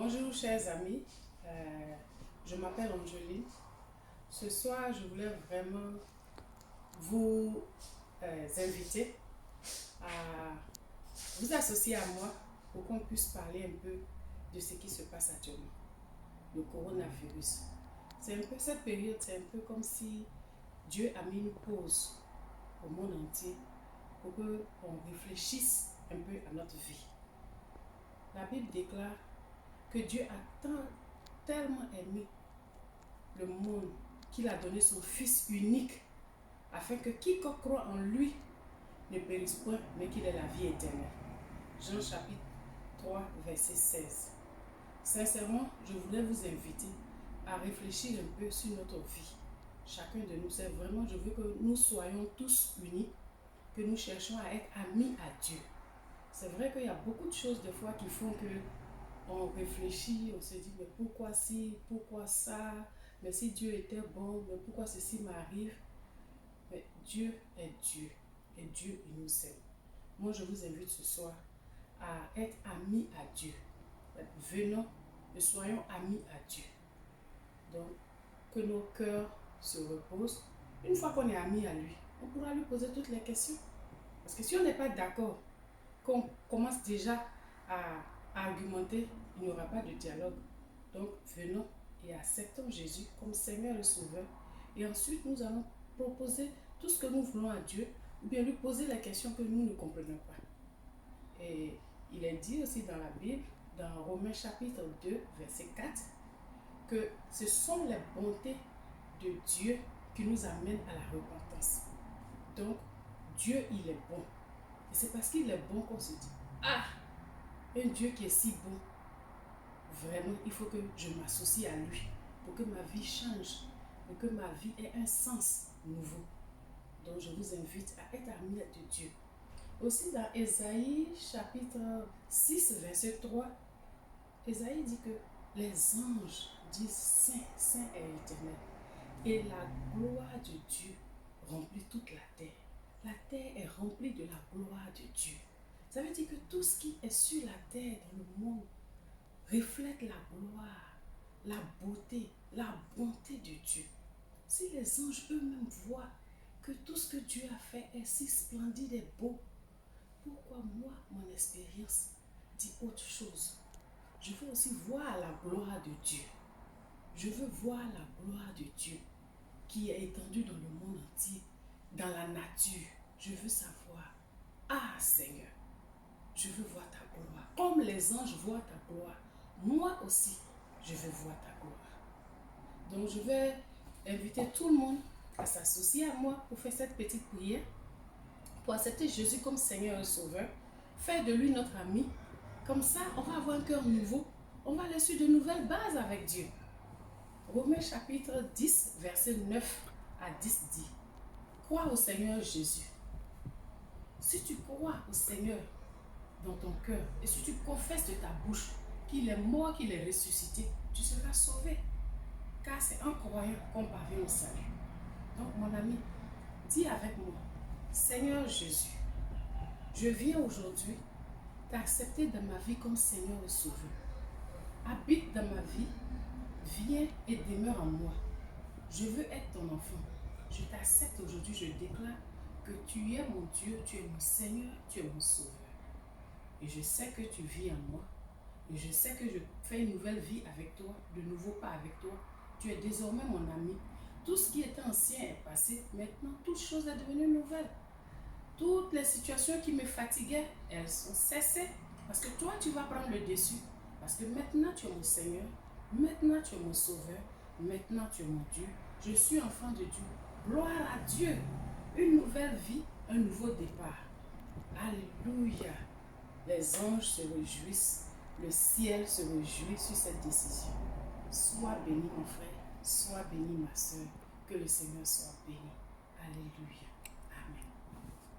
Bonjour chers amis, je m'appelle Angeline. Ce soir, je voulais vraiment vous inviter à vous associer à moi pour qu'on puisse parler un peu de ce qui se passe actuellement, le coronavirus. C'est un peu cette période, c'est un peu comme si Dieu a mis une pause au monde entier pour qu'on réfléchisse un peu à notre vie. La Bible déclare que Dieu a tellement aimé le monde qu'il a donné son Fils unique afin que quiconque croit en lui ne périsse point, mais qu'il ait la vie éternelle. Jean chapitre 3, verset 16. Sincèrement, je voulais vous inviter à réfléchir un peu sur notre vie. Chacun de nous, c'est vraiment, je veux que nous soyons tous unis, que nous cherchions à être amis à Dieu. C'est vrai qu'il y a beaucoup de choses des fois qui font que on réfléchit, on se dit mais pourquoi ci, pourquoi ça, mais si Dieu était bon, mais pourquoi ceci m'arrive? Mais Dieu est Dieu et Dieu il nous aime. Moi je vous invite ce soir à être amis à Dieu. Venons et soyons amis à Dieu. Donc que nos cœurs se reposent. Une fois qu'on est amis à lui, on pourra lui poser toutes les questions. Parce que si on n'est pas d'accord, qu'on commence déjà à argumenter, il n'y aura pas de dialogue. Donc venons et acceptons Jésus comme Seigneur et Sauveur. Et ensuite nous allons proposer tout ce que nous voulons à Dieu, ou bien lui poser la question que nous ne comprenons pas. Et il est dit aussi dans la Bible, dans Romains chapitre 2, verset 4, que ce sont les bontés de Dieu qui nous amènent à la repentance. Donc Dieu il est bon. Et c'est parce qu'il est bon qu'on se dit, ah, un Dieu qui est si bon, vraiment, il faut que je m'associe à lui pour que ma vie change, pour que ma vie ait un sens nouveau. Donc, je vous invite à être amis de Dieu. Aussi, dans Ésaïe, chapitre 6, verset 3, Ésaïe dit que les anges disent Saint, Saint est l'éternel. Et la gloire de Dieu remplit toute la terre. La terre est remplie de la gloire de Dieu. Ça veut dire que tout ce qui est sur la terre, dans le monde, reflète la gloire, la beauté, la bonté de Dieu. Si les anges eux-mêmes voient que tout ce que Dieu a fait est si splendide et beau, pourquoi moi, mon expérience dit autre chose? Je veux aussi voir la gloire de Dieu. Je veux voir la gloire de Dieu qui est étendue dans le monde entier, dans la nature. Je veux savoir, ah Seigneur, je veux voir ta gloire. Comme les anges voient ta gloire, moi aussi, je veux voir ta gloire. Donc je vais inviter tout le monde à s'associer à moi pour faire cette petite prière, pour accepter Jésus comme Seigneur et Sauveur, faire de lui notre ami. Comme ça, on va avoir un cœur nouveau, on va aller sur de nouvelles bases avec Dieu. Romains chapitre 10, verset 9 à 10 dit, crois au Seigneur Jésus. Si tu crois au Seigneur dans ton cœur et si tu confesses de ta bouche qu'il est mort, qu'il est ressuscité, tu seras sauvé. Car c'est en croyant qu'on parvient au salut. Donc mon ami, dis avec moi, Seigneur Jésus, je viens aujourd'hui t'accepter dans ma vie comme Seigneur et Sauveur. Habite dans ma vie, viens et demeure en moi. Je veux être ton enfant. Je t'accepte aujourd'hui, je déclare que tu es mon Dieu, tu es mon Seigneur, tu es mon Sauveur. Et je sais que tu vis en moi. Et je sais que je fais une nouvelle vie avec toi, de nouveau pas avec toi. Tu es désormais mon ami. Tout ce qui était ancien est passé. Maintenant, toute chose est devenue nouvelle. Toutes les situations qui me fatiguaient, elles sont cessées. Parce que toi, tu vas prendre le dessus. Parce que maintenant, tu es mon Seigneur. Maintenant, tu es mon Sauveur. Maintenant, tu es mon Dieu. Je suis enfant de Dieu. Gloire à Dieu. Une nouvelle vie, un nouveau départ. Alléluia. Les anges se réjouissent. Le ciel se réjouit sur cette décision. Sois béni mon frère, sois béni ma soeur, que le Seigneur soit béni. Alléluia.